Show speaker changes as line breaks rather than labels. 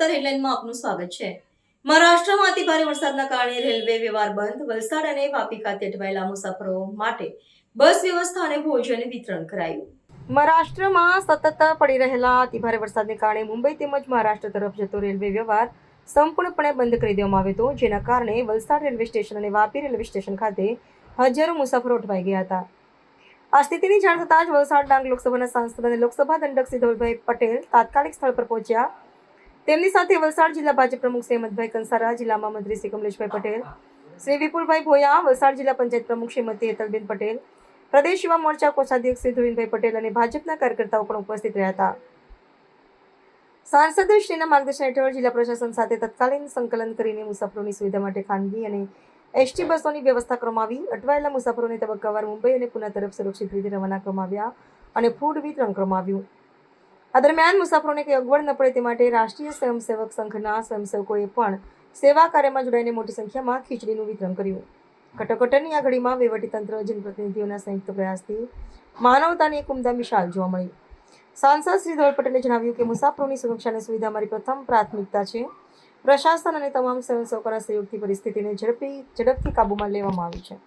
સમાચાર હેડલાઇનમાં આપનું સ્વાગત છે। મહારાષ્ટ્રમાં અતિભારે વરસાદના કારણે રેલવે વ્યવહાર બંધ। વલસાડ અને વાપી ખાતે અટવાયેલા મુસાફરો માટે બસ વ્યવસ્થા અને ભોજન વિતરણ કરાયું। મહારાષ્ટ્રમાં સતત પડી રહેલા અતિભારે વરસાદને કારણે મુંબઈ તેમજ મહારાષ્ટ્ર તરફ જતો રેલવે વ્યવહાર સંપૂર્ણપણે બંધ કરી દેવામાં આવ્યો હતો, જેના કારણે વલસાડ રેલવે સ્ટેશન અને વાપી રેલવે સ્ટેશન ખાતે હજારો મુસાફરો અટવાઈ ગયા હતા। આ સ્થિતિની જાણ થતાં જ વલસાડ ડાંગ લોકસભાના સાંસદ અને લોકસભા દંડક શ્રી ધવલભાઈ પટેલ તાત્કાલિક સ્થળ પર પહોંચ્યા। તેમની સાથે વલસાડ જિલ્લા ભાજપ પ્રમુખ શ્રી હેમંતભાઈ કંસારા, જિલ્લા મહામંત્રી શ્રી કમલેશભાઈ પટેલ, શ્રી વિપુલભાઈ ભોયા, વલસાડ જિલ્લા પંચાયત પ્રમુખ શ્રીમતી હેતલબેન પટેલ, પ્રદેશ યુવા મોરચા કોષાધ્યક્ષ શ્રી ધ્રુવીનભાઈ પટેલ અને ભાજપના કાર્યકર્તાઓ પણ ઉપસ્થિત રહ્યા હતા। સાંસદ શ્રીના માર્ગદર્શન હેઠળ જિલ્લા પ્રશાસન સાથે તત્કાલીન સંકલન કરીને મુસાફરોની સુવિધા માટે ખાનગી અને એસટી બસોની વ્યવસ્થા કરવામાં આવી। અટવાયેલા મુસાફરોને તબક્કાવાર મુંબઈ અને પુના તરફ સુરક્ષિત રીતે રવાના કરવામાં આવ્યા અને ફૂડ વિતરણ કરવામાં આવ્યું। આ દરમિયાન મુસાફરોને કંઈ અગવડ ન પડે તે માટે રાષ્ટ્રીય સ્વયંસેવક સંઘના સ્વયંસેવકોએ પણ સેવા કાર્યમાં જોડાઈને મોટી સંખ્યામાં ખીચડીનું વિતરણ કર્યું। કટોકટીની આ ઘડીમાં વહીવટીતંત્ર જનપ્રતિનિધિઓના સંયુક્ત પ્રયાસથી માનવતાની એક ઉમદા મિસાલ જોવા મળી। સાંસદ શ્રી ધવલ પટેલે જણાવ્યું કે મુસાફરોની સુરક્ષા અને સુવિધા અમારી પ્રથમ પ્રાથમિકતા છે। પ્રશાસન અને તમામ સ્વયંસેવકોના સહયોગથી પરિસ્થિતિને ઝડપથી કાબૂમાં લેવામાં આવી છે।